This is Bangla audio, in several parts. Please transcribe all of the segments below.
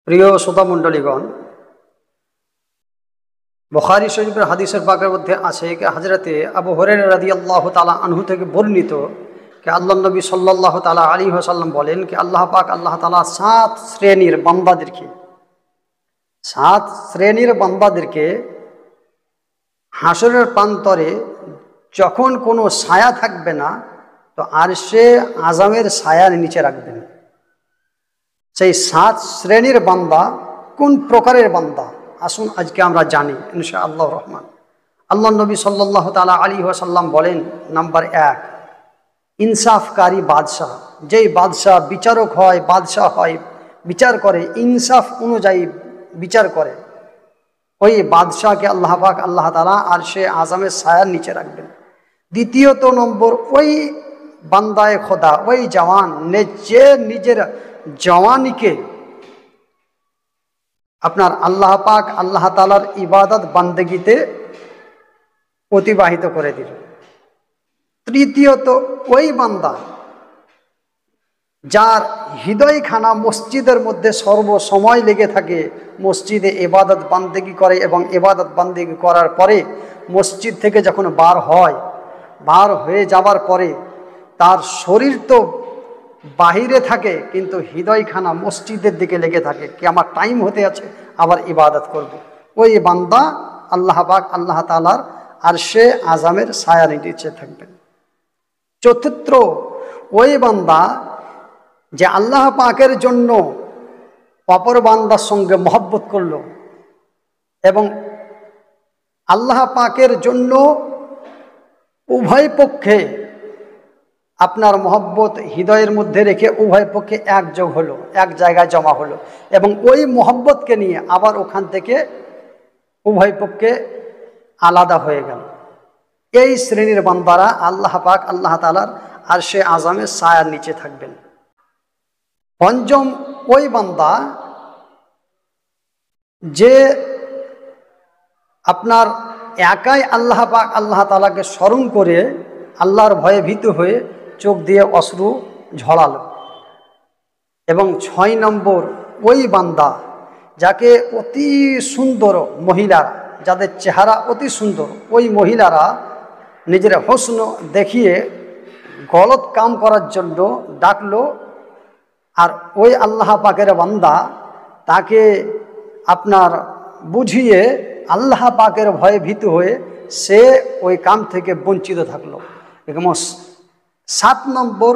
প্রিয় শ্রোতামণ্ডলীগণ, বুখারী শরীফের হাদিসের পাকের মধ্যে আছে যে হযরতে আবু হুরায়রা রাদিয়াল্লাহু তাআলা আনহু থেকে বর্ণিত যে আল্লাহর নবী সাল্লাল্লাহু তাআলা আলাইহি ওয়াসাল্লাম বলেন যে আল্লাহ পাক আল্লাহ তাআলা সাত শ্রেণীর বান্দাদেরকে হাসরের প্রান্তরে যখন কোনো ছায়া থাকবে না তো আরশে আযমের ছায়ার নিচে রাখবেন। সেই 7 শ্রেণীর বান্দা কোন প্রকারের বান্দা আসুন আজকে আমরা জানি ইনশাআল্লাহ রহমান। আল্লাহ নবী সাল্লাল্লাহু তাআলা আলাইহি ওয়াসাল্লাম বলেন, নাম্বার 1, ইনসাফকারী বাদশাহ। যেই বাদশাহ বিচারক হয়, বাদশাহ হয়, বিচার করে, ইনসাফ অনুযায়ী বিচার করে, ওই বাদশাহকে আল্লাহ পাক আল্লাহ তাআলা আরশে আযমের ছায়ার নিচে রাখবেন। দ্বিতীয়ত নম্বর, ওই বান্দায়ে খোদা, ওই জওয়ান যে নিজের জওয়ানিকে আপনার আল্লাহ পাক আল্লাহ তাআলার ইবাদত বান্দেগিতে অতিবাহিত করে দিল। তৃতীয়ত, ওই বান্দা যার হৃদয়খানা মসজিদের মধ্যে সর্বসময় লেগে থাকে, মসজিদে ইবাদত বান্দেগি করে এবং ইবাদত বান্দেগি করার পরে মসজিদ থেকে যখন বার হয়ে যাওয়ার পরে তার শরীর তো বাহিরে থাকে কিন্তু হৃদয়খানা মসজিদের দিকে লেগে থাকে কি আমার টাইম হতে আছে, আবার ইবাদত করব। ওই বান্দা আল্লাহ পাক আল্লাহ তাআলার আরশে আযমের ছায়ার নিচে থাকবেন। চতুর্থ, ওই বান্দা যে আল্লাহ পাকের জন্য অপর বান্দার সঙ্গে মহব্বত করল এবং আল্লাহ পাকের জন্য উভয় পক্ষে আপনার মহব্বত হৃদয়ের মধ্যে রেখে উভয় পক্ষে একযোগ হলো, এক জায়গায় জমা হলো এবং ওই মহব্বতকে নিয়ে আবার ওখান থেকে উভয় পক্ষে আলাদা হয়ে গেল। এই শ্রেণীর বান্দারা আল্লাহ পাক আল্লাহ তাআলার আরশে আযমের ছায়ার নিচে থাকবেন। পঞ্চম, ওই বান্দা যে আপনার একাই আল্লাহ পাক আল্লাহ তাআলাকে স্মরণ করে আল্লাহর ভয়ে ভীত হয়ে চোখ দিয়ে অশ্রু ঝরালো। এবং 6 নম্বর, ওই বান্দা যাকে অতি সুন্দর মহিলারা, যাদের চেহারা অতি সুন্দর, ওই মহিলারা নিজের হোসন দেখিয়ে গলত কাম করার জন্য ডাকলো, আর ওই আল্লাহ পাকের বান্দা তাকে আপনার বুঝিয়ে আল্লাহ পাকের ভয়ে ভীত হয়ে সে ওই কাম থেকে বঞ্চিত থাকলো। এবং 7 নম্বর,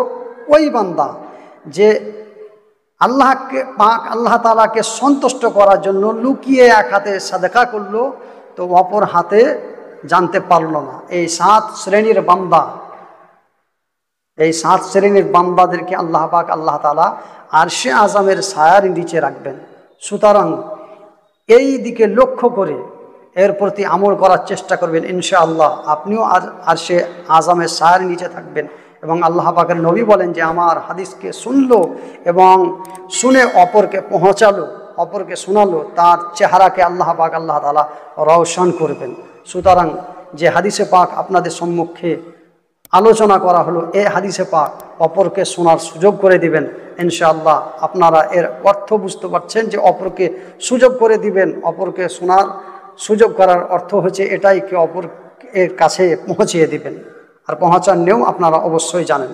ওই বান্দা যে আল্লাহকে পাক আল্লাহ তাআলাকে সন্তুষ্ট করার জন্য লুকিয়ে এক হাতে সাদকা করলো তো অপর হাতে জানতে পারল না। এই 7 শ্রেণীর বান্দা, এই 7 শ্রেণীর বান্দাদেরকে আল্লাহ পাক আল্লাহ তাআলা আরশে আযমের ছায়ার নিচে রাখবেন। সুতরাং এই দিকে লক্ষ্য করে এর প্রতি আমল করার চেষ্টা করবেন, ইনশাআল্লাহ আপনিও আরশে আযমের ছায়ার নিচে থাকবেন। এবং আল্লাহ পাকের নবী বলেন যে আমার হাদিসকে শুনলো এবং শুনে অপরকে পৌঁছালো, অপরকে শোনালো, তার চেহারাকে আল্লাহ পাক আল্লাহ তাআলা রওশন করবেন। সুতরাং যে হাদিসে পাক আপনাদের সম্মুখে আলোচনা করা হলো, এই হাদিসে পাক অপরকে শোনার সুযোগ করে দিবেন ইনশাআল্লাহ। আপনারা এর অর্থ বুঝতে পারছেন যে অপরকে সুযোগ করে দিবেন। অপরকে শোনার সুযোগ করার অর্থ হচ্ছে এটাই কি অপর এর কাছে পৌঁছিয়ে দিবেন, আর পৌঁছার নিয়ম আপনারা অবশ্যই জানেন।